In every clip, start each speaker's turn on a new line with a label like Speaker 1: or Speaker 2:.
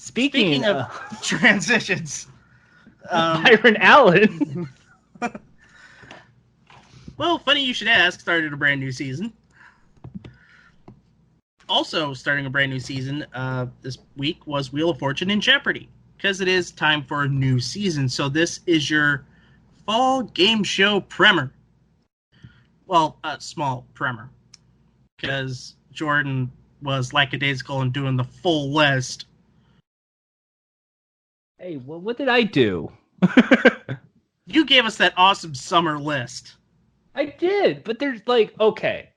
Speaker 1: Speaking of
Speaker 2: transitions,
Speaker 1: Byron Allen.
Speaker 2: Well, funny you should ask. Started a brand new season. Also starting a brand new season this week was Wheel of Fortune and Jeopardy, because it is time for a new season. So this is your fall game show primer. Well, a small primer, because Jordan was lackadaisical in doing the full list.
Speaker 1: Hey, well, what did I do?
Speaker 2: You gave us that awesome summer list.
Speaker 1: I did, but there's like, okay.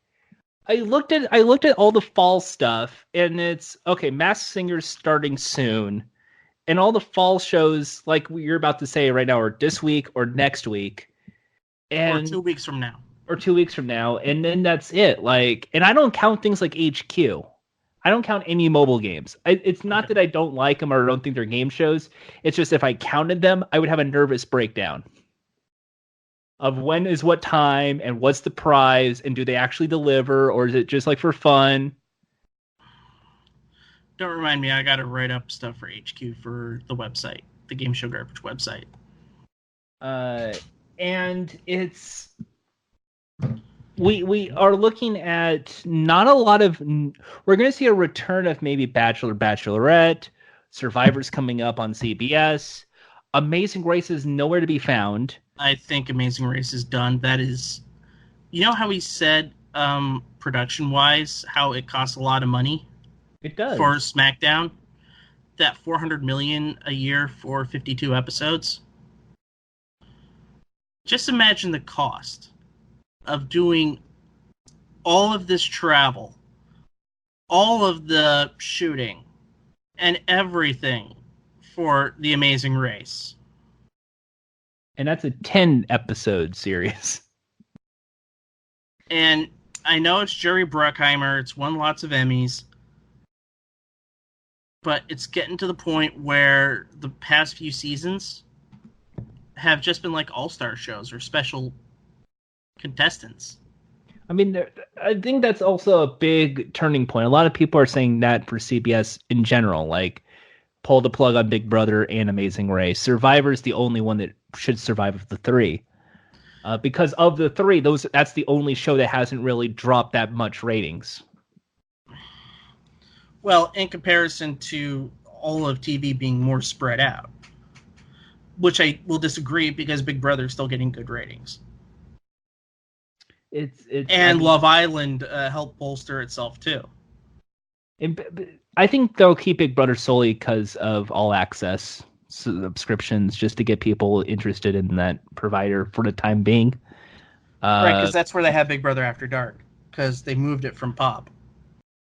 Speaker 1: I looked at all the fall stuff, and it's okay. Masked Singer's starting soon, and all the fall shows, like you're about to say right now, are this week or next week, and
Speaker 2: or 2 weeks from now.
Speaker 1: Or 2 weeks from now, and then that's it. Like, and I don't count things like HQ. I don't count any mobile games. It's not that I don't like them or don't think they're game shows. It's just if I counted them, I would have a nervous breakdown of when is what time and what's the prize and do they actually deliver or is it just like for fun?
Speaker 2: Don't remind me. I got to write up stuff for HQ for the website, the Game Show Garbage website.
Speaker 1: And it's... We are looking at not a lot of... We're going to see a return of maybe Bachelor, Bachelorette, Survivor's coming up on CBS. Amazing Race is nowhere to be found.
Speaker 2: I think Amazing Race is done. That is... You know how he said, production-wise, how it costs a lot of money?
Speaker 1: It does.
Speaker 2: For SmackDown? That $400 million a year for 52 episodes? Just imagine the cost of doing all of this travel, all of the shooting, and everything for The Amazing Race.
Speaker 1: And that's a 10-episode series.
Speaker 2: And I know it's Jerry Bruckheimer, it's won lots of Emmys, but it's getting to the point where the past few seasons have just been like all-star shows or special contestants.
Speaker 1: I mean, I think that's also a big turning point. A lot of people are saying that for CBS in general, like pull the plug on Big Brother and Amazing Race. Survivor's the only one that should survive of the three. Because of the three, that's the only show that hasn't really dropped that much ratings.
Speaker 2: Well, in comparison to all of TV being more spread out, which I will disagree because Big Brother is still getting good ratings. And Love Island helped bolster itself too.
Speaker 1: I think they'll keep Big Brother solely because of all access subscriptions, just to get people interested in that provider for the time being.
Speaker 2: Right, because that's where they have Big Brother After Dark, because they moved it from Pop.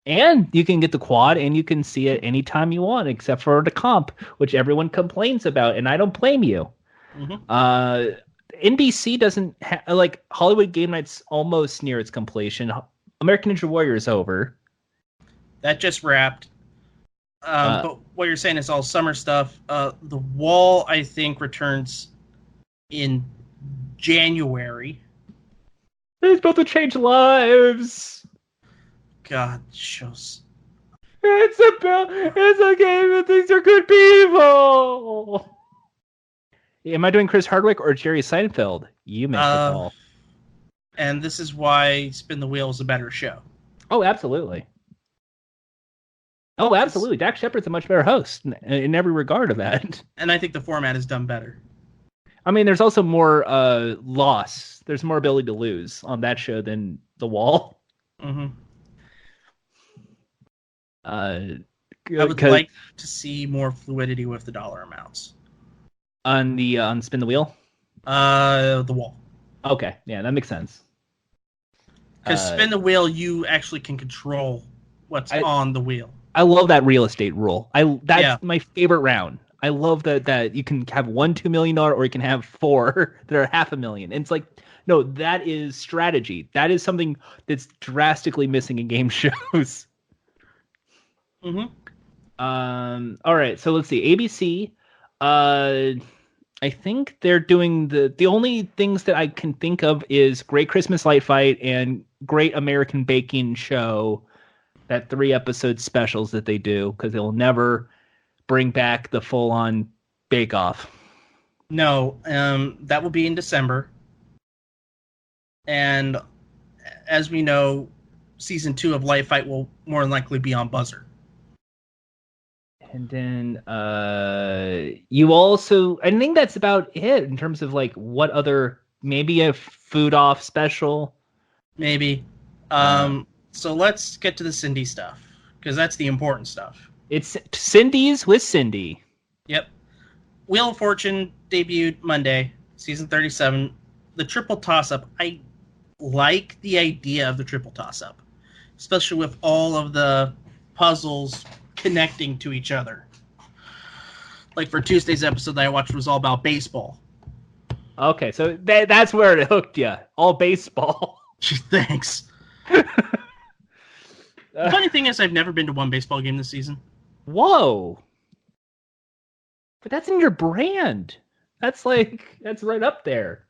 Speaker 1: And you can get the quad, and you can see it anytime you want, except for the comp, which everyone complains about, and I don't blame you. Mm-hmm. NBC doesn't like Hollywood Game Night's almost near its completion. American Ninja Warrior is over.
Speaker 2: That just wrapped. But what you're saying is all summer stuff. The Wall, I think, returns in January.
Speaker 1: It's about to change lives.
Speaker 2: God, shows.
Speaker 1: It's a game that things are good people. Am I doing Chris Hardwick or Jerry Seinfeld? You make the call.
Speaker 2: And this is why Spin the Wheel is a better show.
Speaker 1: Oh, absolutely. Oh, absolutely. Dax Shepard's a much better host in every regard of that.
Speaker 2: And I think the format is done better.
Speaker 1: I mean, there's also more loss. There's more ability to lose on that show than The Wall.
Speaker 2: Mm-hmm. I would like to see more fluidity with the dollar amounts.
Speaker 1: On Spin the Wheel?
Speaker 2: The Wall.
Speaker 1: Okay, yeah, that makes sense.
Speaker 2: Because Spin the Wheel, you actually can control what's on the wheel. I
Speaker 1: love that real estate rule. That's my favorite round. I love that you can have $1 $2 million or you can have 4 that are $500,000. And it's like, no, that is strategy. That is something that's drastically missing in game shows.
Speaker 2: Mm-hmm.
Speaker 1: All right, so let's see. ABC. I think they're doing the only things that I can think of is Great Christmas Light Fight and Great American Baking Show, that 3-episode specials that they do, because they'll never bring back the full-on bake-off?
Speaker 2: No, that will be in December. And as we know, season 2 of Light Fight will more than likely be on Buzzer.
Speaker 1: And then you also, I think that's about it in terms of like what other, maybe a food off special.
Speaker 2: Maybe. So let's get to the Cyndi stuff, because that's the important stuff.
Speaker 1: It's Cindy's with Cyndi.
Speaker 2: Yep. Wheel of Fortune debuted Monday, season 37. The triple toss-up, I like the idea of the triple toss-up, especially with all of the puzzles connecting to each other. Like for Tuesday's episode that I watched was all about baseball.
Speaker 1: Okay, so that's where it hooked you. All baseball.
Speaker 2: Thanks. The funny thing is I've never been to one baseball game this season.
Speaker 1: Whoa. But that's in your brand. That's right up there.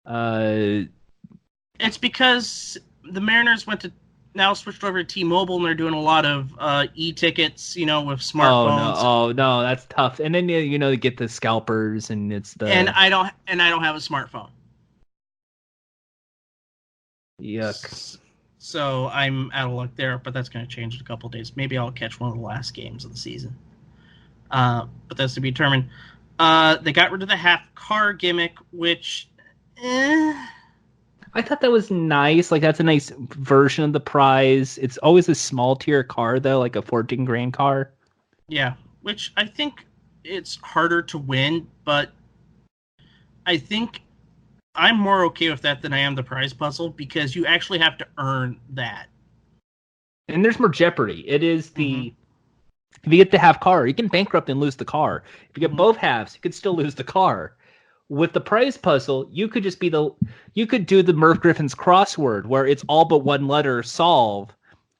Speaker 2: It's because the Mariners now switched over to T-Mobile, and they're doing a lot of e-tickets, with smartphones.
Speaker 1: Oh no, that's tough. And then you get the scalpers, and it's the
Speaker 2: and I don't have a smartphone.
Speaker 1: Yuck.
Speaker 2: So I'm out of luck there, but that's going to change in a couple of days. Maybe I'll catch one of the last games of the season. But that's to be determined. They got rid of the half car gimmick, which
Speaker 1: I thought that was nice. Like, that's a nice version of the prize. It's always a small tier car, though, like a 14 grand car.
Speaker 2: Yeah, which I think it's harder to win, but I think I'm more okay with that than I am the prize puzzle, because you actually have to earn that.
Speaker 1: And there's more jeopardy. It is the... If you get the half car, you can bankrupt and lose the car. If you get both halves, you could still lose the car. With the prize puzzle, you could just you could do the Merv Griffin's crossword, where it's all but one letter solve,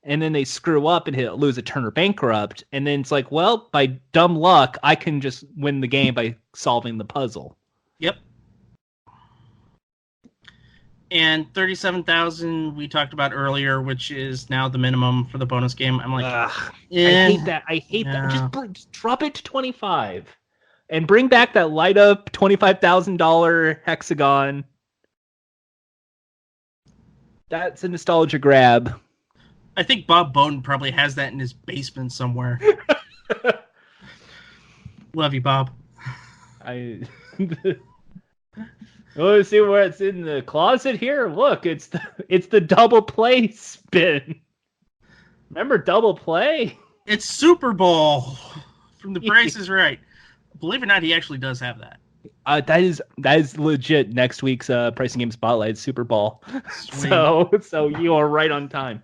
Speaker 1: and then they screw up and lose a turn or bankrupt, and then it's like, well, by dumb luck, I can just win the game by solving the puzzle.
Speaker 2: Yep. And 37,000 we talked about earlier, which is now the minimum for the bonus game. I'm like,
Speaker 1: I hate that. I hate that. Just drop it to 25. And bring back that light up $25,000 hexagon. That's a nostalgia grab.
Speaker 2: I think Bob Bowden probably has that in his basement somewhere. Love you, Bob.
Speaker 1: Oh, see where it's in the closet here? Look, it's the double play spin. Remember double play?
Speaker 2: It's Super Bowl from The Price is Right. Believe it or not, he actually does have that.
Speaker 1: That is legit. Next week's Pricing Game Spotlight Super Bowl. So you are right on time.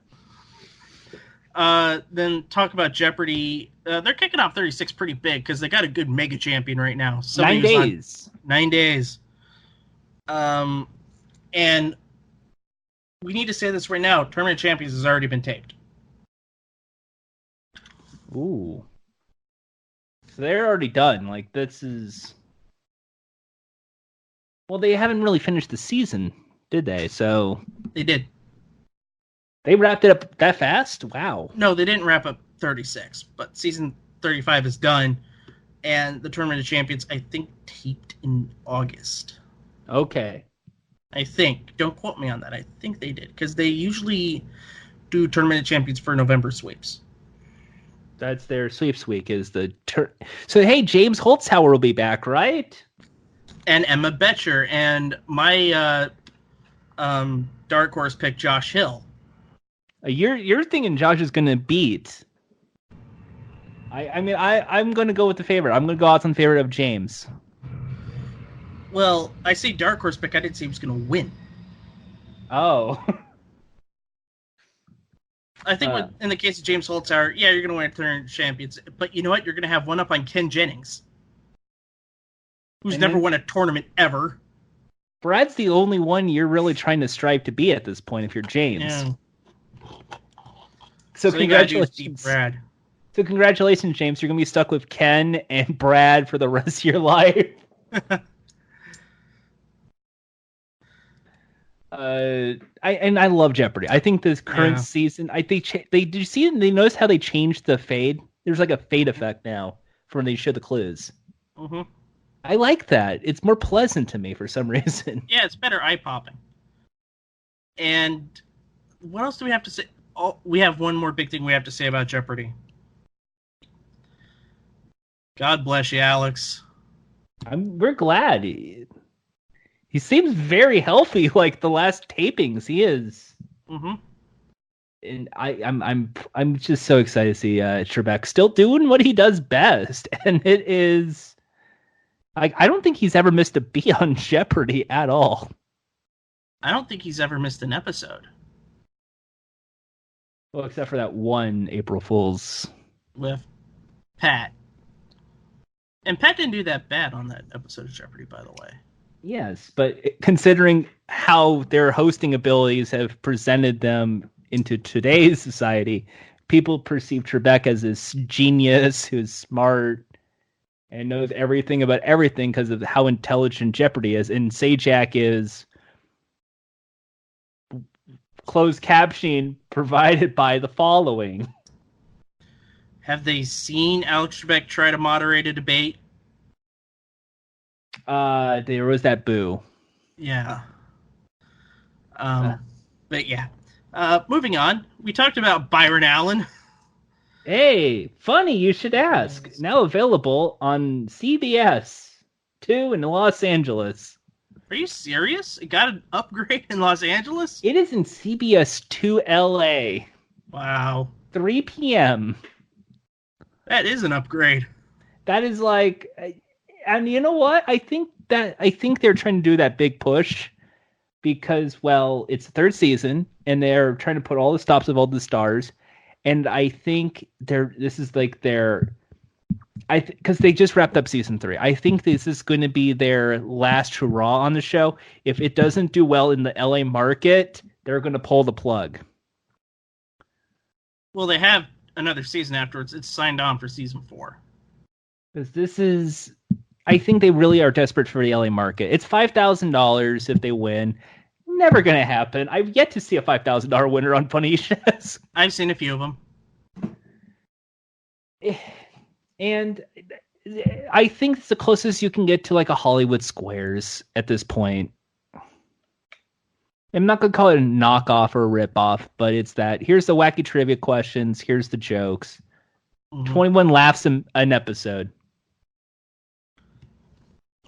Speaker 2: Then talk about Jeopardy. They're kicking off 36 pretty big because they got a good mega champion right now.
Speaker 1: 9 days.
Speaker 2: 9 days. And we need to say this right now. Tournament of Champions has already been taped.
Speaker 1: Ooh. So they're already done. Like, this is... Well, they haven't really finished the season, did they? So...
Speaker 2: They did.
Speaker 1: They wrapped it up that fast? Wow.
Speaker 2: No, they didn't wrap up 36, but season 35 is done. And the Tournament of Champions, I think, taped in August.
Speaker 1: Okay.
Speaker 2: I think. Don't quote me on that. I think they did. Because they usually do Tournament of Champions for November sweeps.
Speaker 1: That's their sweeps week is the... So, hey, James Holtzhauer will be back, right?
Speaker 2: And Emma Betcher. And my dark horse pick, Josh Hill.
Speaker 1: You're thinking Josh is going to beat... I'm going to go with the favorite. I'm going to go out on the favorite of James.
Speaker 2: Well, I say dark horse pick. I didn't say he was going to win.
Speaker 1: Oh.
Speaker 2: I think in the case of James Holtzhauer, yeah, you're going to win a Tournament of Champions. But you know what? You're going to have one up on Ken Jennings, who's never won a tournament ever.
Speaker 1: Brad's the only one you're really trying to strive to be at this point if you're James.
Speaker 2: Yeah.
Speaker 1: So congratulations,
Speaker 2: Brad.
Speaker 1: So congratulations, James. You're going to be stuck with Ken and Brad for the rest of your life. I love Jeopardy. I think this current season, did you see? They notice how they changed the fade. there's like a fade effect now for when they show the clues.
Speaker 2: Mm-hmm.
Speaker 1: I like that. It's more pleasant to me for some reason.
Speaker 2: Yeah, it's better eye popping. And what else do we have to say? Oh, we have one more big thing we have to say about Jeopardy. God bless you, Alex.
Speaker 1: We're glad. He seems very healthy. Like the last tapings, he is.
Speaker 2: Mm-hmm.
Speaker 1: And I'm just so excited to see Trebek still doing what he does best, and it is like I don't think he's ever missed a beat on Jeopardy at all.
Speaker 2: I don't think he's ever missed an episode.
Speaker 1: Well, except for that one April Fool's
Speaker 2: with Pat. And Pat didn't do that bad on that episode of Jeopardy, by the way.
Speaker 1: Yes, but considering how their hosting abilities have presented them into today's society, people perceive Trebek as this genius who's smart and knows everything about everything because of how intelligent Jeopardy is. And Sajak is closed captioning provided by the following.
Speaker 2: Have they seen Alex Trebek try to moderate a debate?
Speaker 1: There was that boo.
Speaker 2: Yeah. But yeah. Moving on. We talked about Byron Allen.
Speaker 1: Hey, funny you should ask. Now available on CBS 2 in Los Angeles.
Speaker 2: Are you serious? It got an upgrade in Los Angeles?
Speaker 1: It is in CBS 2 LA.
Speaker 2: Wow.
Speaker 1: 3 p.m.
Speaker 2: That is an upgrade.
Speaker 1: That is like, and you know what? I think they're trying to do that big push because, well, it's the third season and they're trying to put all the stops of all the stars. And I think because they just wrapped up season 3. I think this is going to be their last hurrah on the show. If it doesn't do well in the LA market, they're going to pull the plug.
Speaker 2: Well, they have another season afterwards. It's signed on for season 4.
Speaker 1: Because I think they really are desperate for the LA market. It's $5,000 if they win. Never going to happen. I've yet to see a $5,000 winner on Funny-Shas.
Speaker 2: I've seen a few of them.
Speaker 1: And I think it's the closest you can get to like a Hollywood Squares at this point. I'm not going to call it a knockoff or a ripoff, but it's that. Here's the wacky trivia questions. Here's the jokes. Mm-hmm. 21 laughs an episode.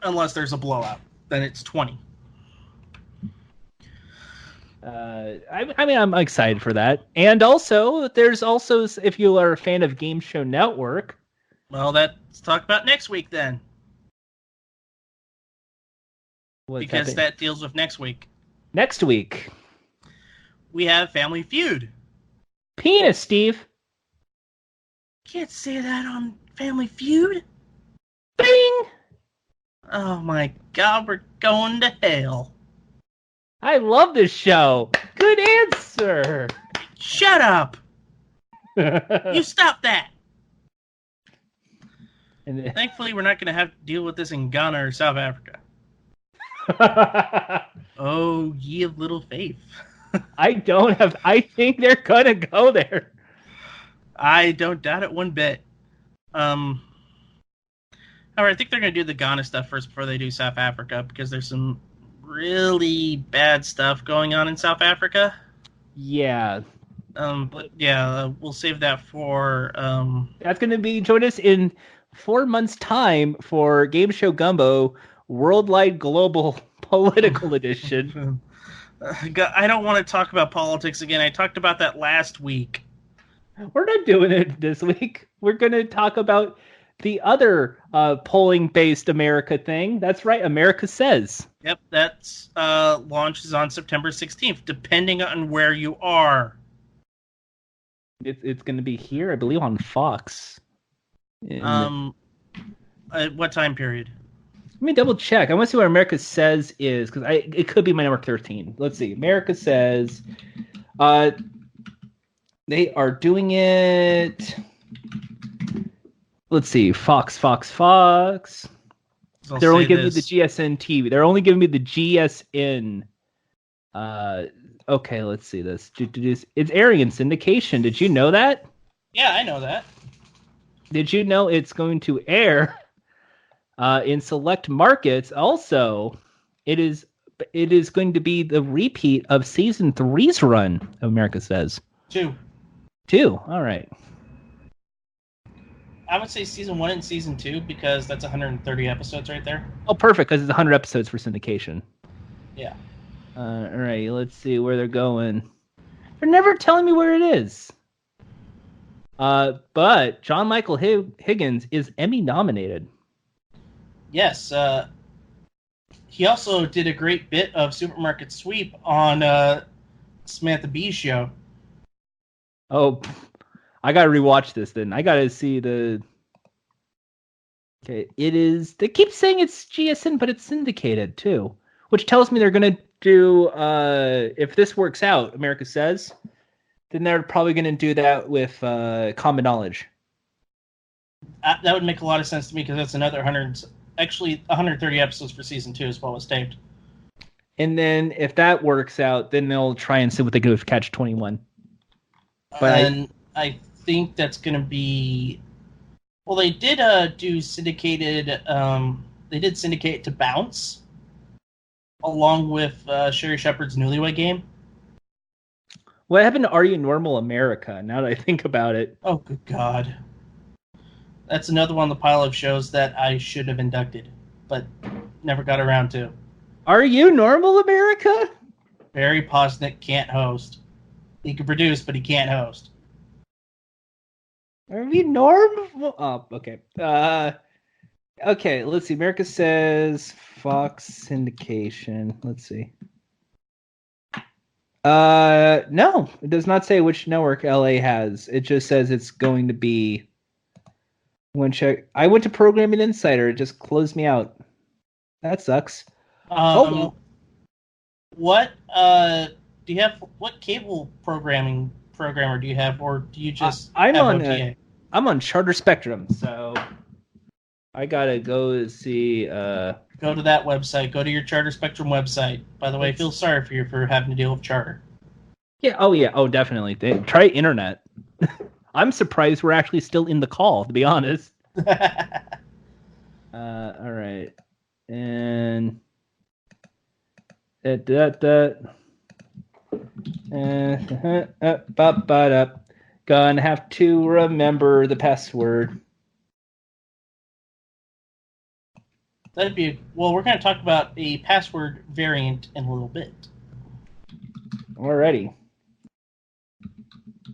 Speaker 2: Unless there's a blowout. Then it's 20.
Speaker 1: I'm excited for that. And also, there's also, if you are a fan of Game Show Network.
Speaker 2: Well, let's talk about next week then. Because that deals with next week.
Speaker 1: Next week.
Speaker 2: We have Family Feud.
Speaker 1: Penis, Steve.
Speaker 2: Can't say that on Family Feud.
Speaker 1: Bing!
Speaker 2: Oh my god, we're going to hell.
Speaker 1: I love this show. Good answer.
Speaker 2: Shut up. You stop that. And thankfully, we're not going to have to deal with this in Ghana or South Africa. Oh, ye of little faith.
Speaker 1: I think they're going to go there.
Speaker 2: I don't doubt it one bit. However, I think they're going to do the Ghana stuff first before they do South Africa because there's some really bad stuff going on in South Africa.
Speaker 1: Yeah.
Speaker 2: But yeah, we'll save that for...
Speaker 1: That's going to be... Join us in 4 months' time for Game Show Gumbo Worldwide Global Political Edition.
Speaker 2: I don't want to talk about politics again. I talked about that last week.
Speaker 1: We're not doing it this week. We're going to talk about the other polling-based America thing. That's right, America Says.
Speaker 2: Yep, that's launches on September 16th, depending on where you are.
Speaker 1: It's going to be here, I believe, on Fox.
Speaker 2: What time period?
Speaker 1: Let me double check. I want to see what America Says is, because it could be my network 13. Let's see. America Says. They are doing it. Let's see. Fox. They're only giving me the GSN TV. They're only giving me the GSN. Okay, let's see this. It's airing in syndication. Did you know that?
Speaker 2: Yeah, I know that.
Speaker 1: Did you know it's going to air in select markets? Also, it is going to be the repeat of season 3's run, America Says.
Speaker 2: 2.
Speaker 1: All right.
Speaker 2: I would say season 1 and season 2 because that's 130 episodes right there.
Speaker 1: Oh, perfect, because it's 100 episodes for syndication.
Speaker 2: Yeah.
Speaker 1: All right, let's see where they're going. They're never telling me where it is. But John Michael Higgins is Emmy nominated.
Speaker 2: Yes. He also did a great bit of Supermarket Sweep on Samantha Bee's show.
Speaker 1: Oh, I gotta rewatch this then. I gotta see the. Okay, it is. They keep saying it's GSN, but it's syndicated too, which tells me they're gonna do. If this works out, America Says, then they're probably gonna do that with Common Knowledge.
Speaker 2: That would make a lot of sense to me because that's another 130 episodes for season 2 is what was taped.
Speaker 1: And then if that works out, then they'll try and see what they can do with Catch 21.
Speaker 2: But I think that's going to be. Well, they did do syndicated. They did syndicate to Bounce, along with Sherry Shepherd's Newlywed Game.
Speaker 1: What happened to Are You Normal America? Now that I think about it.
Speaker 2: Oh, good God! That's another one on the pile of shows that I should have inducted, but never got around to.
Speaker 1: Are You Normal America?
Speaker 2: Barry Posnick can't host. He can produce, but he can't host.
Speaker 1: Are we normal? Oh, okay. Okay, let's see. America Says Fox syndication. Let's see. No, it does not say which network LA has. It just says it's going to be. I went to Programming Insider. It just closed me out. That sucks.
Speaker 2: What do you have? What cable programmer do you have, or do you just
Speaker 1: I'm
Speaker 2: have
Speaker 1: on
Speaker 2: OTA?
Speaker 1: I'm on Charter Spectrum, so I gotta go see.
Speaker 2: Go to that website. Go to your Charter Spectrum website. By the way, I feel sorry for you for having to deal with Charter.
Speaker 1: Yeah. Oh, definitely. Try internet. I'm surprised we're actually still in the call, to be honest. All right, and gonna have to remember the password.
Speaker 2: That'd be we're going to talk about a password variant in a little bit.
Speaker 1: Alrighty.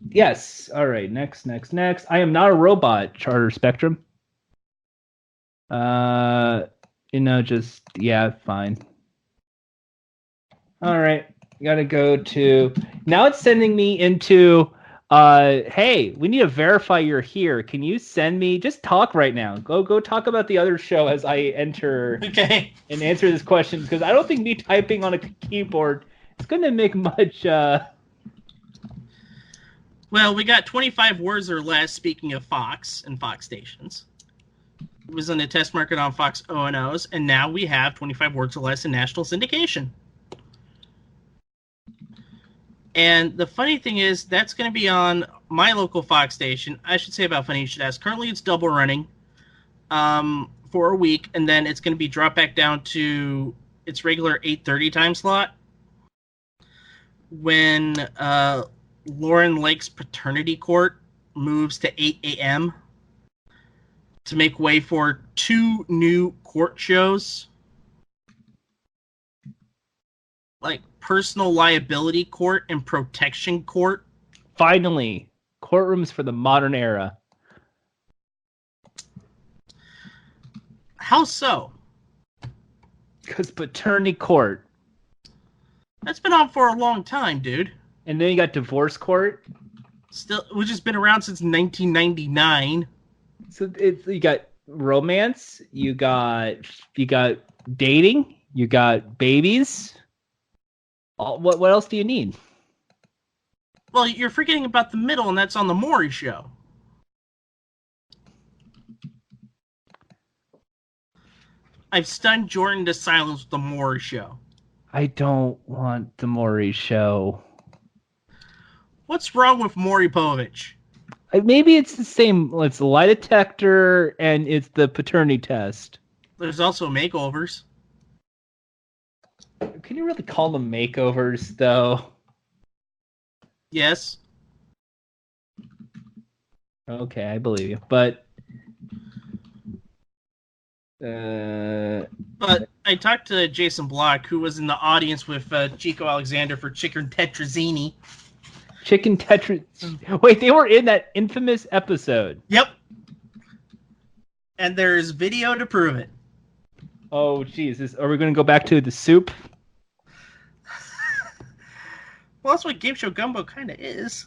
Speaker 1: Yes. All right. Next. I am not a robot, Charter Spectrum. Fine. All right. Gotta go to. Now it's sending me into. Hey, we need to verify you're here. Can you send me? Just talk right now. Go talk about the other show as I enter.
Speaker 2: Okay.
Speaker 1: And answer this question because I don't think me typing on a keyboard is going to make much.
Speaker 2: Well, we got 25 words or less, speaking of Fox and Fox stations. It was in the test market on Fox O&Os, and now we have 25 words or less in national syndication. And the funny thing is, that's going to be on my local Fox station. I should say about funny you should ask. Currently, it's double running for a week, and then it's going to be dropped back down to its regular 8:30 time slot when Lauren Lake's paternity court moves to 8 a.m. to make way for 2 new court shows. Like personal liability court and protection court.
Speaker 1: Finally, courtrooms for the modern era.
Speaker 2: How so?
Speaker 1: Because paternity court.
Speaker 2: That's been on for a long time, dude.
Speaker 1: And then you got divorce court.
Speaker 2: Still, which has been around since 1999.
Speaker 1: So you got romance, you got dating, you got babies. What else do you need?
Speaker 2: Well, you're forgetting about the middle, and that's on the Maury Show. I've stunned Jordan to silence with the Maury Show.
Speaker 1: I don't want the Maury Show.
Speaker 2: What's wrong with Maury Povich?
Speaker 1: Maybe it's the same. It's the lie detector and it's the paternity test.
Speaker 2: There's also makeovers.
Speaker 1: Can you really call them makeovers, though?
Speaker 2: Yes.
Speaker 1: Okay, I believe you. But
Speaker 2: I talked to Jason Block, who was in the audience with Chico Alexander for Chicken Tetrazzini.
Speaker 1: Chicken Tetris. Wait, they were in that infamous episode.
Speaker 2: Yep. And there's video to prove it.
Speaker 1: Oh, jeez. Are we going to go back to the soup?
Speaker 2: Well, that's what Game Show Gumbo kind of is.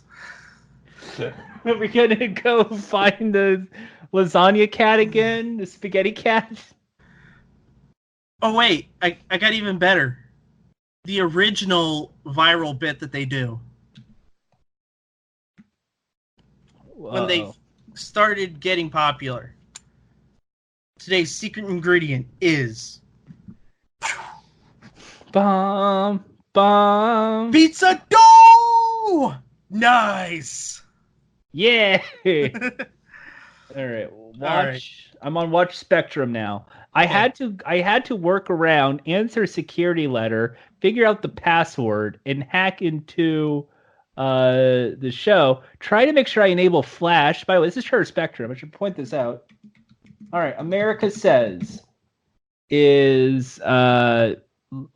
Speaker 1: Are we going to go find the lasagna cat again? The spaghetti cat?
Speaker 2: Oh, wait. I got even better. The original viral bit that they do. When they started getting popular. Today's secret ingredient is...
Speaker 1: Bomb.
Speaker 2: Pizza dough! Nice!
Speaker 1: Yeah! All right. I'm on Watch Spectrum now. I had to work around, answer a security letter, figure out the password, and hack into the show. Try to make sure I enable Flash. By the way, this is Charter Spectrum. I should point this out. All right. America Says is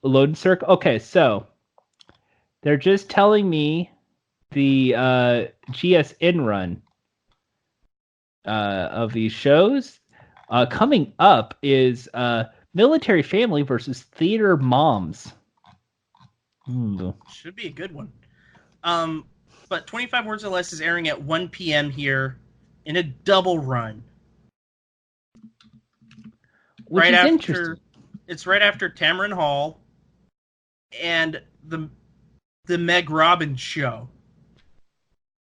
Speaker 1: load circle. Okay, so they're just telling me the GSN run of these shows. Coming up is Military Family versus Theater Moms.
Speaker 2: Should be a good one. But 25 Words or Less is airing at 1 p.m. here in a double run.
Speaker 1: Which is interesting.
Speaker 2: It's right after Tamron Hall and the Meg Robbins show.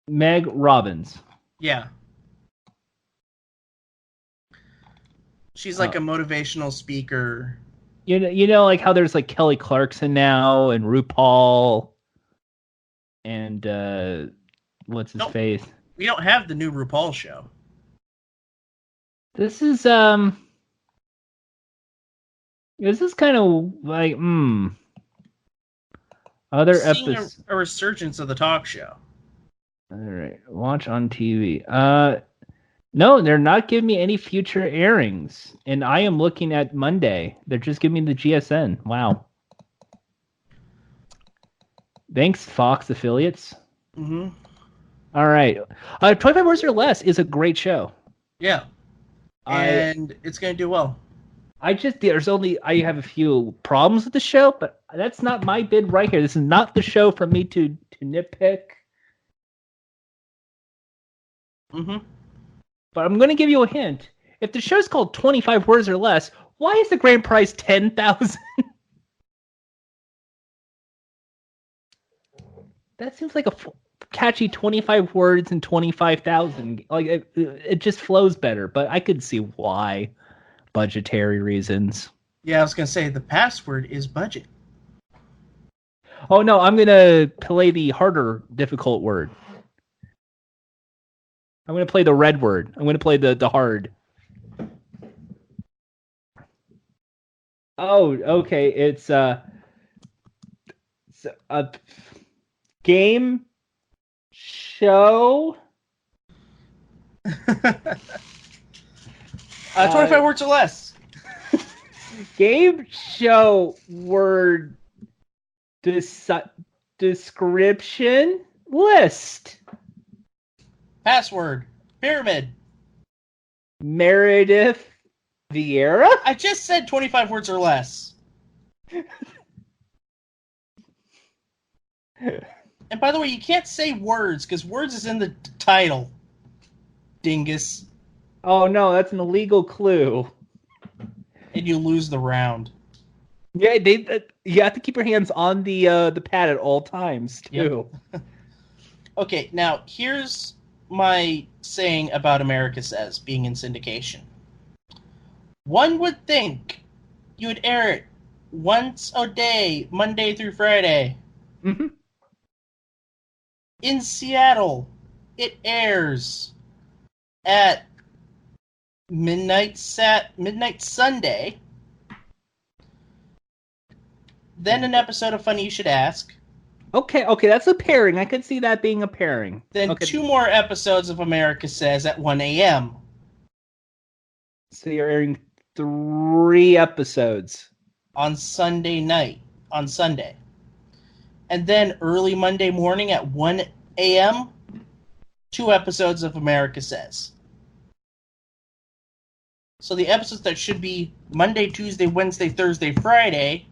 Speaker 1: Meg Robbins.
Speaker 2: Yeah. She's like a motivational speaker.
Speaker 1: You know, like how there's like Kelly Clarkson now and RuPaul and what's his face?
Speaker 2: We don't have the new RuPaul show.
Speaker 1: This is kind of like other episodes.
Speaker 2: A resurgence of the talk show.
Speaker 1: All right, watch on TV. No, they're not giving me any future airings, and I am looking at Monday. They're just giving me the GSN. Wow. Thanks, Fox affiliates.
Speaker 2: Mm-hmm.
Speaker 1: All right. 25 Words or Less is a great show.
Speaker 2: Yeah. And it's going to do well.
Speaker 1: I have a few problems with the show, but that's not my bid right here. This is not the show for me to nitpick.
Speaker 2: Mm-hmm.
Speaker 1: But I'm going to give you a hint. If the show's called 25 Words or Less, why is the grand prize 10,000? That seems like a catchy 25 words and 25,000. Like it just flows better, but I could see why. Budgetary reasons.
Speaker 2: Yeah, I was going to say the password is budget.
Speaker 1: Oh no, I'm going to play the harder, difficult word. I'm going to play the red word. I'm going to play the hard. Oh, okay. It's a game show.
Speaker 2: 25 words or less.
Speaker 1: Game show word description list.
Speaker 2: Password. Pyramid.
Speaker 1: Meredith Vieira?
Speaker 2: I just said 25 words or less. And by the way, you can't say words, because words is in the title. Dingus.
Speaker 1: Oh no, that's an illegal clue.
Speaker 2: And you lose the round.
Speaker 1: Yeah, you have to keep your hands on the pad at all times, too.
Speaker 2: Yep. Okay, now, here's my saying about America Says being in syndication. One would think you would air it once a day, Monday through Friday.
Speaker 1: Mm-hmm.
Speaker 2: In Seattle, it airs at midnight Sunday. Then an episode of Funny You Should Ask.
Speaker 1: Okay, that's a pairing. I could see that being a pairing.
Speaker 2: Then 2 more episodes of America Says at 1 a.m.
Speaker 1: So you're airing 3 episodes.
Speaker 2: On Sunday. And then early Monday morning at 1 a.m., 2 episodes of America Says. So the episodes that should be Monday, Tuesday, Wednesday, Thursday, Friday,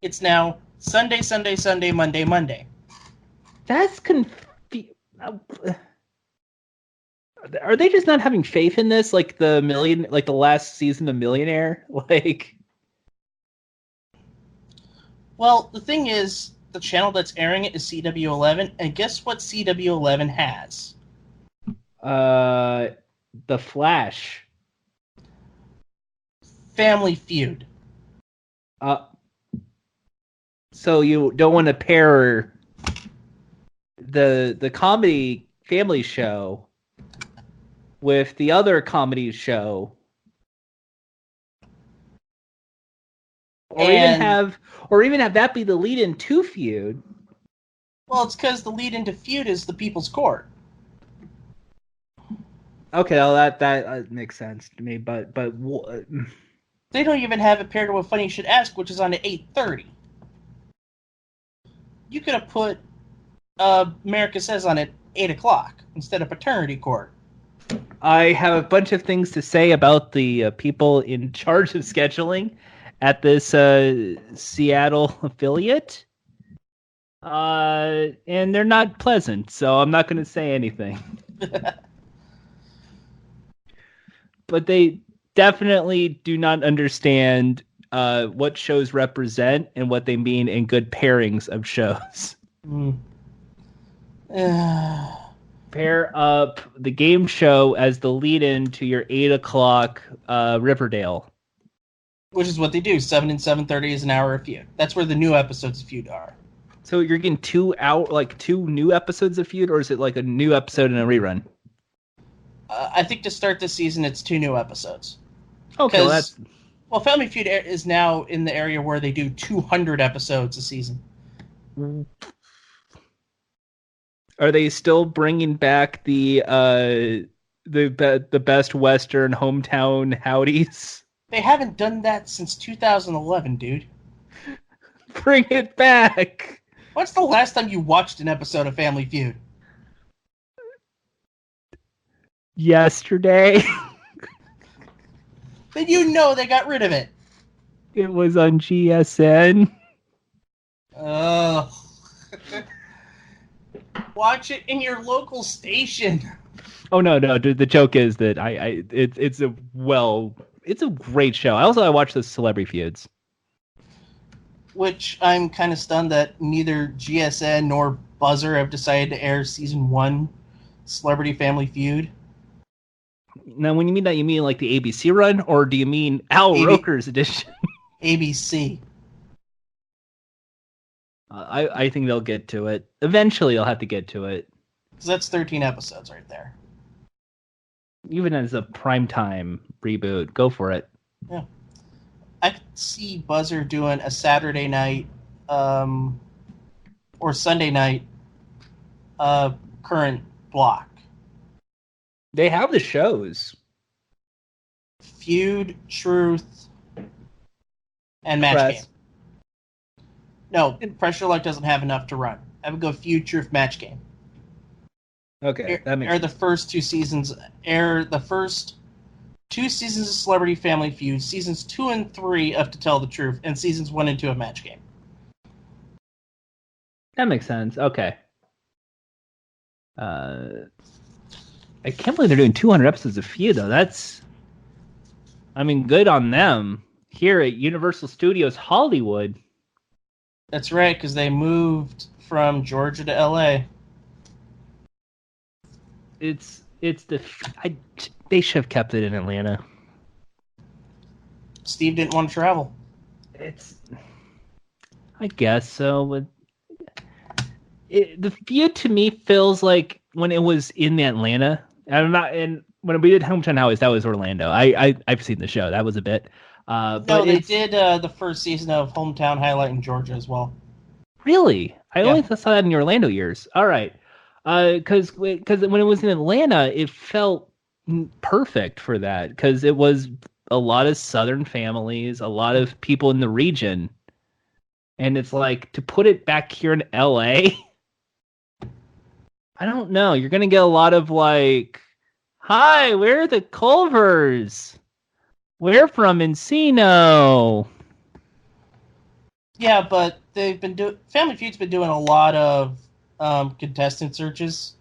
Speaker 2: it's now Sunday, Monday.
Speaker 1: That's Are they just not having faith in this? Like the last season of Millionaire?
Speaker 2: Well, the thing is, the channel that's airing it is CW11, and guess what CW11 has?
Speaker 1: The Flash.
Speaker 2: Family Feud.
Speaker 1: So you don't want to pair the comedy family show with the other comedy show, or even have that be the lead-in to Feud.
Speaker 2: Well, it's because the lead-in to Feud is the People's Court.
Speaker 1: Okay, well, that makes sense to me, but
Speaker 2: they don't even have it paired with Funny You Should Ask, which is on at 8:30. You could have put America Says on at 8 o'clock instead of Paternity Court.
Speaker 1: I have a bunch of things to say about the people in charge of scheduling at this Seattle affiliate. And they're not pleasant, so I'm not going to say anything. But they definitely do not understand what shows represent and what they mean in good pairings of shows. Pair up the game show as the lead-in to your 8 o'clock Riverdale.
Speaker 2: Which is what they do. 7 and 7:30 is an hour of Feud. That's where the new episodes of Feud are.
Speaker 1: So you're getting 2 new episodes of Feud, or is it like a new episode and a rerun?
Speaker 2: I think to start this season, it's 2 new episodes.
Speaker 1: Okay, well,
Speaker 2: Family Feud is now in the area where they do 200 episodes a season.
Speaker 1: Are they still bringing back the best Western hometown howdies?
Speaker 2: They haven't done that since 2011, dude.
Speaker 1: Bring it back.
Speaker 2: What's the last time you watched an episode of Family Feud?
Speaker 1: Yesterday.
Speaker 2: Then you know they got rid of it.
Speaker 1: It was on GSN.
Speaker 2: Ugh. Watch it in your local station.
Speaker 1: Oh no, dude, the joke is that it's a great show. I watch the Celebrity Feuds.
Speaker 2: Which I'm kind of stunned that neither GSN nor Buzzer have decided to air season 1 Celebrity Family Feud.
Speaker 1: Now, when you mean that, you mean like the ABC run, or do you mean Al Roker's edition?
Speaker 2: ABC.
Speaker 1: I think they'll get to it. Eventually, they'll have to get to it.
Speaker 2: Because that's 13 episodes right there.
Speaker 1: Even as a primetime reboot, go for it.
Speaker 2: Yeah. I could see Buzzer doing a Saturday night or Sunday night current block.
Speaker 1: They have the shows.
Speaker 2: Feud, Truth, and Match Game. No, Pressure Luck doesn't have enough to run. I would go Feud, Truth, Match Game.
Speaker 1: Okay, that makes sense.
Speaker 2: The first 2 seasons. Air the first 2 seasons of Celebrity Family Feud, seasons 2 and 3 of To Tell the Truth, and seasons 1 and 2 of Match Game.
Speaker 1: That makes sense. Okay. I can't believe they're doing 200 episodes of Feud, though. Good on them. Here at Universal Studios Hollywood.
Speaker 2: That's right, because they moved from Georgia to LA.
Speaker 1: They should have kept it in Atlanta.
Speaker 2: Steve didn't want to travel.
Speaker 1: I guess so, but the Feud to me feels like when it was in Atlanta. And when we did Hometown House, that was Orlando. I've seen the show. That was a bit.
Speaker 2: No,
Speaker 1: But
Speaker 2: they did the first season of Hometown Highlight in Georgia as well.
Speaker 1: Really? I only saw that in the Orlando years. All right. Because when it was in Atlanta, it felt perfect for that because it was a lot of Southern families, a lot of people in the region. And it's like, to put it back here in LA, I don't know. You're going to get a lot of like, hi, we're the Culvers. We're from Encino.
Speaker 2: Yeah, but they've been Family Feud's been doing a lot of contestant searches.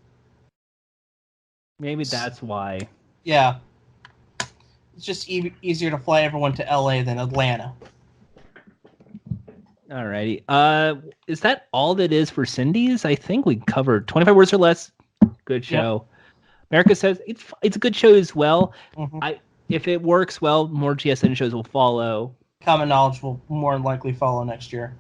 Speaker 1: Maybe that's why.
Speaker 2: Yeah. It's just easier to fly everyone to LA than Atlanta.
Speaker 1: Alrighty. Is that all that is for Cindy's? I think we covered 25 words or less. Good show. Yep. America says it's a good show as well. Mm-hmm. If it works well, more GSN shows will follow.
Speaker 2: Common Knowledge will more than likely follow next year.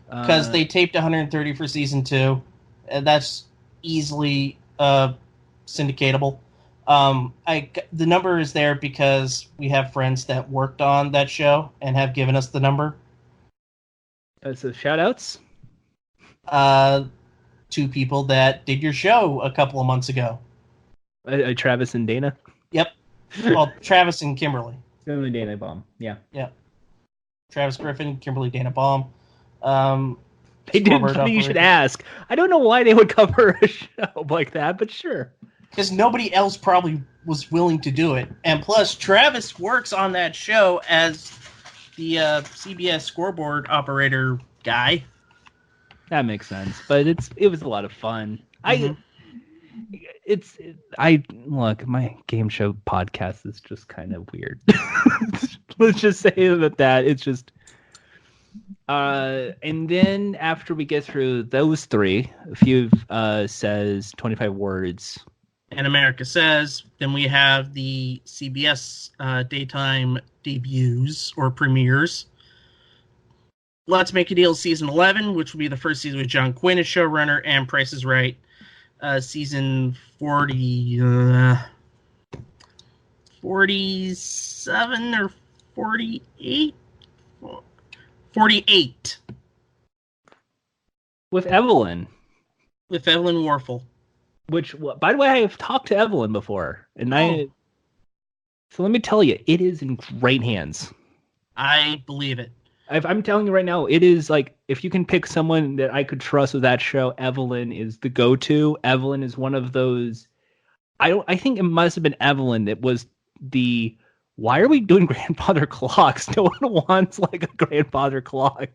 Speaker 2: Because they taped 130 for season 2. And that's easily syndicatable. The number is there because we have friends that worked on that show and have given us the number.
Speaker 1: So shout-outs?
Speaker 2: 2 people that did your show a couple of months ago.
Speaker 1: Travis and Dana?
Speaker 2: Yep. Well, Travis and Kimberly.
Speaker 1: Kimberly Dana Baum. Yeah.
Speaker 2: Yeah. Travis Griffin, Kimberly Dana Baum.
Speaker 1: They didn't. You should ask. I don't know why they would cover a show like that, but sure.
Speaker 2: Because nobody else probably was willing to do it, and plus Travis works on that show as the CBS scoreboard operator guy.
Speaker 1: That makes sense, but it was a lot of fun. Mm-hmm. Look, my game show podcast is just kind of weird. Let's just say that it's just. And then after we get through those 3, Feud says 25 words.
Speaker 2: And America Says. Then we have the CBS Daytime Debuts or Premieres. Let's Make a Deal Season 11, which will be the first season with John Quinn as showrunner, and Price is Right. Season 47 or 48? 48.
Speaker 1: With Evelyn.
Speaker 2: With Evelyn Warfel.
Speaker 1: Which, by the way, I have talked to Evelyn before. So let me tell you, it is in great hands.
Speaker 2: I believe it.
Speaker 1: I'm telling you right now, it is like, if you can pick someone that I could trust with that show, Evelyn is the go-to. Evelyn is one of those. I think it must have been Evelyn that was the. Why are we doing grandfather clocks? No one wants like a grandfather clock.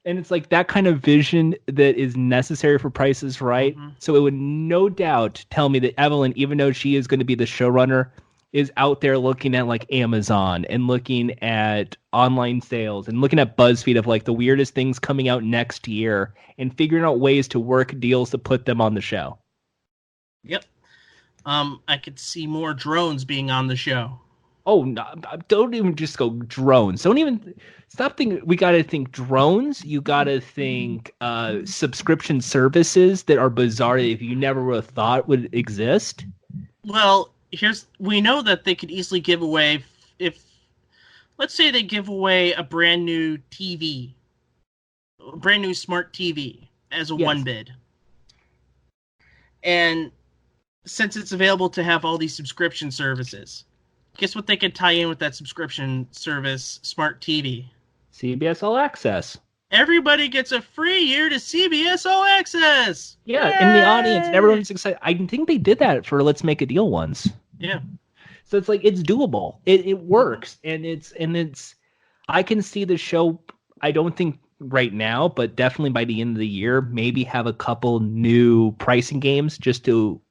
Speaker 1: And it's like that kind of vision that is necessary for Price is Right. Mm-hmm. So it would no doubt tell me that Evelyn, even though she is going to be the showrunner, is out there looking at like Amazon and looking at online sales and looking at BuzzFeed of like the weirdest things coming out next year and figuring out ways to work deals to put them on the show.
Speaker 2: Yep. I could see more drones being on the show.
Speaker 1: Oh, no, don't even just go drones. Don't even stop thinking. We got to think drones. You got to think subscription services that are bizarre if you never would have thought would exist.
Speaker 2: Well, we know that they could easily give away let's say they give away a brand new TV, a brand new smart TV as a one bid. And since it's available to have all these subscription services, guess what they could tie in with that subscription service, smart TV?
Speaker 1: CBS All Access.
Speaker 2: Everybody gets a free year to CBS All Access.
Speaker 1: Yeah, Yay! In the audience, everyone's excited. I think they did that for Let's Make a Deal once.
Speaker 2: Yeah.
Speaker 1: So it's like it's doable. It works, and it's. I can see the show. I don't think right now, but definitely by the end of the year, maybe have a couple new pricing games just to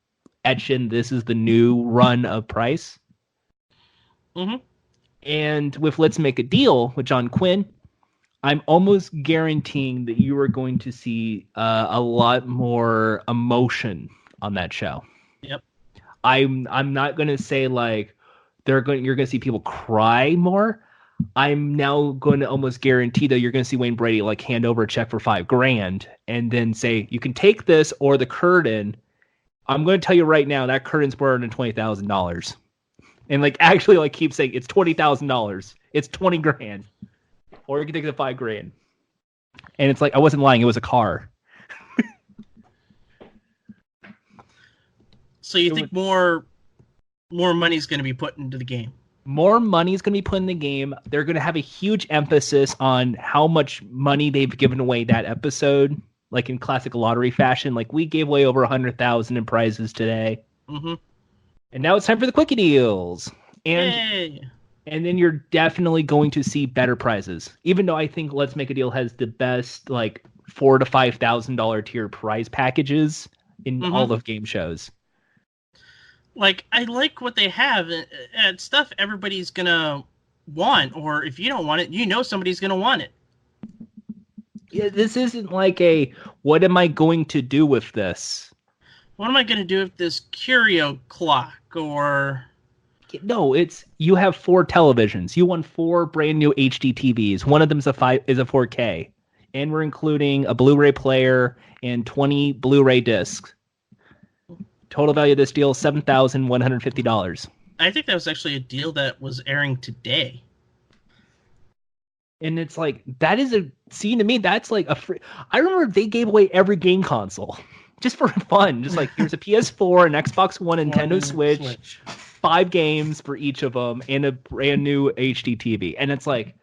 Speaker 1: etch in. This is the new run of Price.
Speaker 2: Mm-hmm.
Speaker 1: And with Let's Make a Deal with John Quinn, I'm almost guaranteeing that you are going to see a lot more emotion on that show.
Speaker 2: Yep.
Speaker 1: I'm not going to say like you're going to see people cry more. I'm now going to almost guarantee that you're going to see Wayne Brady like hand over a check for $5,000 and then say you can take this or the curtain, I'm going to tell you right now that curtain's more than $20,000. And like actually like keep saying it's $20,000. It's 20 grand. Or you can take the $5,000. And it's like I wasn't lying, it was a car.
Speaker 2: So you think more money's going to be put into the game?
Speaker 1: More money is going to be put in the game. They're going to have a huge emphasis on how much money they've given away that episode, like in classic lottery fashion. Like we gave away over 100,000 in prizes today.
Speaker 2: Mm-hmm.
Speaker 1: And now it's time for the quickie deals.
Speaker 2: Yay.
Speaker 1: And then you're definitely going to see better prizes. Even though I think Let's Make a Deal has the best like $4,000 to $5,000 tier prize packages in all of game shows.
Speaker 2: Like, I like what they have. Stuff everybody's going to want. Or if you don't want it, you know somebody's going to want it.
Speaker 1: Yeah, this isn't like a, what am I going to do with this?
Speaker 2: What am I going to do with this curio clock? Or...
Speaker 1: No, it's, you have 4 televisions. You won 4 brand new HD TVs. One of them is a 4K. And we're including a Blu-ray player and 20 Blu-ray discs. Total value of this deal is $7,150.
Speaker 2: I think that was actually a deal that was airing today.
Speaker 1: And it's like, that is a scene to me. That's like a free. I remember they gave away every game console just for fun. Just like, here's a PS4, an Xbox One, Nintendo Switch, 5 games for each of them, and a brand new HD TV. And it's like,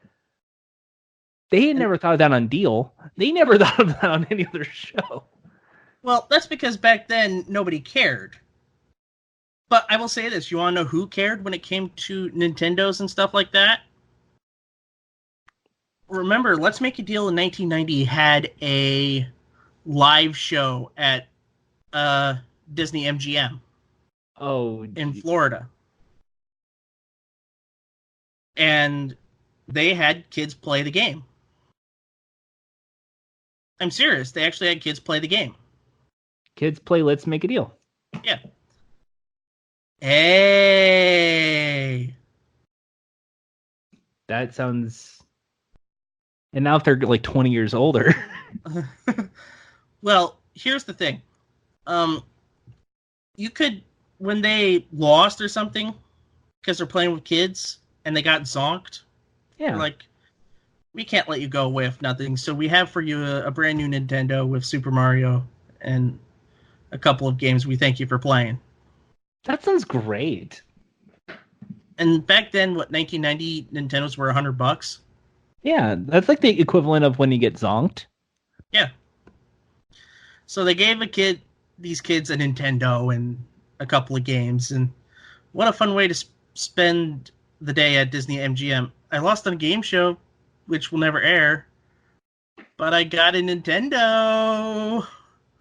Speaker 1: they had never thought of that on deal. They never thought of that on any other show.
Speaker 2: Well, that's because back then nobody cared. But I will say this, you want to know who cared when it came to Nintendos and stuff like that? Remember, Let's Make a Deal in 1990 had a live show at Disney MGM.
Speaker 1: Oh,
Speaker 2: in Florida. And they had kids play the game. I'm serious, they actually had kids play the game.
Speaker 1: Kids play Let's Make a Deal.
Speaker 2: Yeah. Hey.
Speaker 1: That sounds... And now if they're like 20 years older.
Speaker 2: Well, here's the thing. You could, when they lost or something, because they're playing with kids, and they got zonked.
Speaker 1: Yeah.
Speaker 2: Like, we can't let you go away with nothing. So we have for you a brand new Nintendo with Super Mario and a couple of games we thank you for playing.
Speaker 1: That sounds great.
Speaker 2: And back then, what, 1990, Nintendos were $100?
Speaker 1: Yeah, that's like the equivalent of when you get zonked.
Speaker 2: Yeah. So they gave these kids a Nintendo and a couple of games, and what a fun way to spend the day at Disney MGM. I lost on a game show, which will never air, but I got a Nintendo.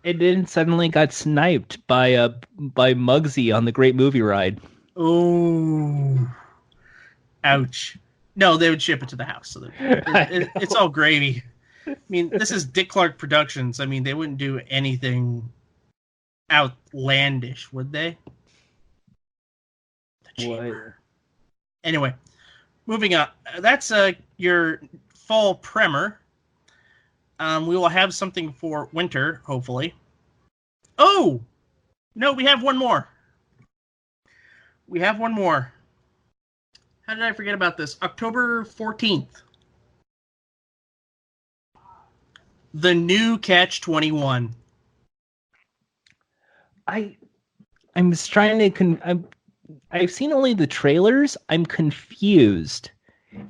Speaker 1: It then suddenly got sniped by Muggsy on the Great Movie Ride.
Speaker 2: Oh, ouch. No, they would ship it to the house. So it's all gravy. I mean, this is Dick Clark Productions. I mean, they wouldn't do anything outlandish, would they? The Chamber. Anyway, moving on. That's your fall primer. We will have something for winter, hopefully. Oh! No, we have one more. We have one more. How did I forget about this? October 14th. The new Catch-21.
Speaker 1: I'm just trying to... I've seen only the trailers. I'm confused.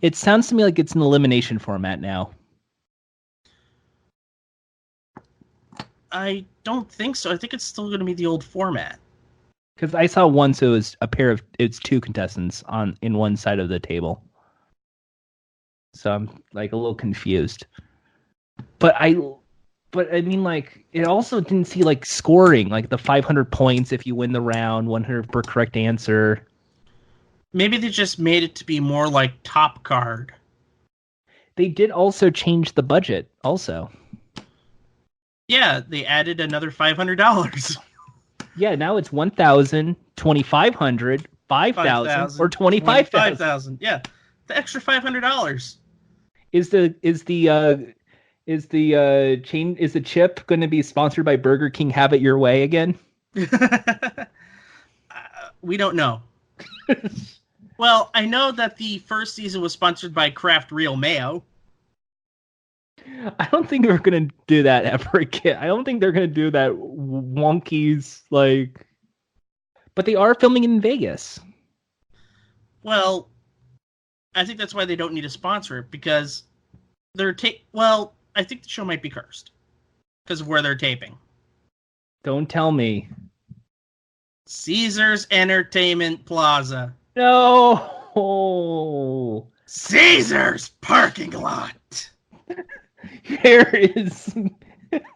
Speaker 1: It sounds to me like it's an elimination format now.
Speaker 2: I don't think so. I think it's still going to be the old format.
Speaker 1: Because I saw one, so it's 2 contestants in one side of the table. So I'm like a little confused. But I mean, like, it also didn't see like scoring, like the 500 points if you win the round, 100 per correct answer.
Speaker 2: Maybe they just made it to be more like Top Card.
Speaker 1: They did also change the budget, also.
Speaker 2: Yeah, they added another $500.
Speaker 1: Yeah, now it's 1,000, 2,500, 5,000, or 25,000.
Speaker 2: Yeah, the extra $500.
Speaker 1: Is the chip going to be sponsored by Burger King? Have it your way again?
Speaker 2: We don't know. Well, I know that the first season was sponsored by Kraft Real Mayo.
Speaker 1: I don't think we're gonna do that ever again. I don't think they're gonna do that wonkies like. But they are filming in Vegas.
Speaker 2: Well, I think that's why they don't need to sponsor it, because they're well, I think the show might be cursed because of where they're taping.
Speaker 1: Don't tell me.
Speaker 2: Caesars Entertainment Plaza.
Speaker 1: No.
Speaker 2: Caesars parking lot.
Speaker 1: Here is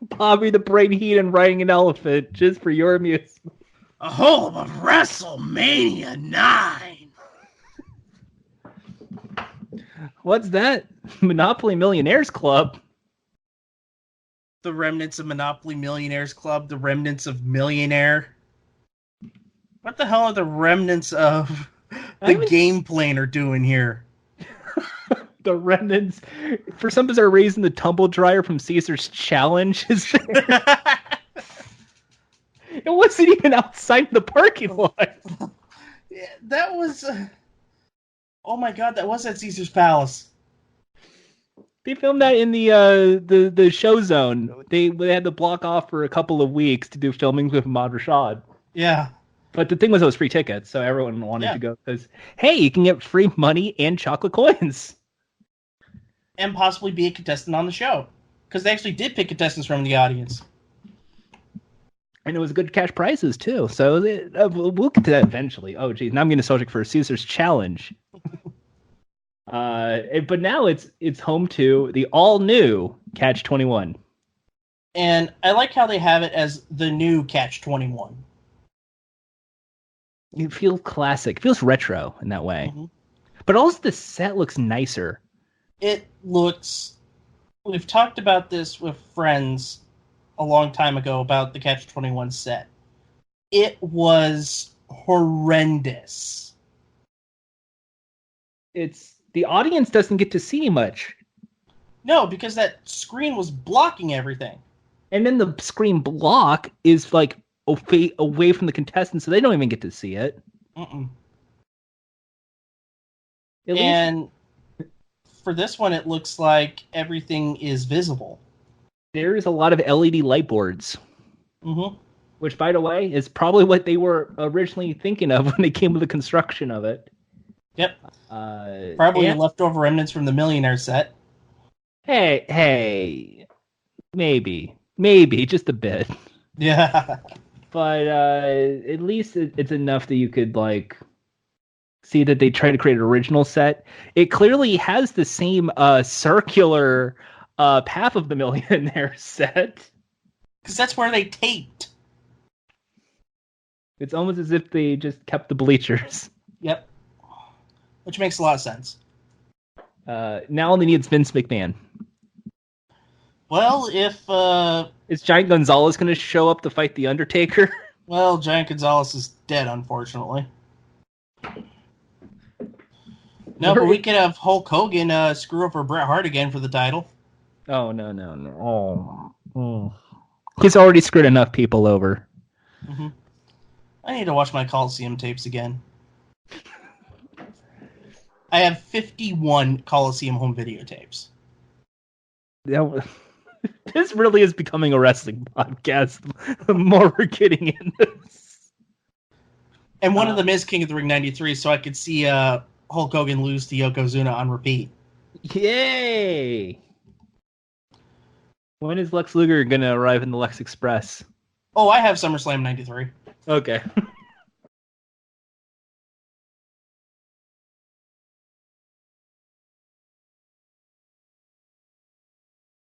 Speaker 1: Bobby the Brain Heenan riding an elephant just for your amusement.
Speaker 2: A home of WrestleMania 9.
Speaker 1: What's that? Monopoly Millionaires Club.
Speaker 2: The remnants of Monopoly Millionaires Club. The remnants of Millionaire. What the hell are the remnants of the game planer doing here?
Speaker 1: The remnants. For some bizarre reason, the tumble dryer from Caesar's Challenge is there. It wasn't even outside the parking lot.
Speaker 2: Yeah, that was... oh my god, that was at Caesar's Palace.
Speaker 1: They filmed that in the show zone. They had to block off for a couple of weeks to do filming with Ahmad Rashad.
Speaker 2: Yeah.
Speaker 1: But the thing was, it was free tickets, so everyone wanted to go because, hey, you can get free money and chocolate coins.
Speaker 2: And possibly be a contestant on the show. Because they actually did pick contestants from the audience.
Speaker 1: And it was good cash prizes, too. So we'll get to that eventually. Oh, geez. Now I'm getting a subject for Caesar's Challenge. But now it's home to the all-new Catch 21.
Speaker 2: And I like how they have it as the new Catch 21.
Speaker 1: It feels classic. It feels retro in that way. Mm-hmm. But also the set looks nicer.
Speaker 2: It looks... We've talked about this with friends a long time ago about the Catch 21 set. It was horrendous.
Speaker 1: The audience doesn't get to see much.
Speaker 2: No, because that screen was blocking everything.
Speaker 1: And then the screen block is like away from the contestants, so they don't even get to see it.
Speaker 2: Mm-mm. And for this one, it looks like everything is visible.
Speaker 1: There's a lot of LED light boards.
Speaker 2: Mm-hmm.
Speaker 1: Which, by the way, is probably what they were originally thinking of when they came with the construction of it.
Speaker 2: Yep. Probably leftover remnants from the Millionaire set.
Speaker 1: Hey. Maybe, just a bit.
Speaker 2: Yeah.
Speaker 1: But at least it's enough that you could, like, see that they try to create an original set. It clearly has the same circular path of the Millionaire set.
Speaker 2: Because that's where they taped.
Speaker 1: It's almost as if they just kept the bleachers.
Speaker 2: Yep. Which makes a lot of sense.
Speaker 1: Now all they need is Vince McMahon.
Speaker 2: Well, if...
Speaker 1: Is Giant Gonzalez going to show up to fight The Undertaker?
Speaker 2: Well, Giant Gonzalez is dead, unfortunately. No, but we could have Hulk Hogan screw over Bret Hart again for the title.
Speaker 1: Oh, no. Oh. He's already screwed enough people over.
Speaker 2: Mm-hmm. I need to watch my Coliseum tapes again. I have 51 Coliseum home videotapes.
Speaker 1: This really is becoming a wrestling podcast. The more we're getting in this.
Speaker 2: And one of them is King of the Ring 93, so I could see Hulk Hogan lose to Yokozuna on repeat.
Speaker 1: Yay! When is Lex Luger going to arrive in the Lex Express?
Speaker 2: Oh, I have SummerSlam 93.
Speaker 1: Okay.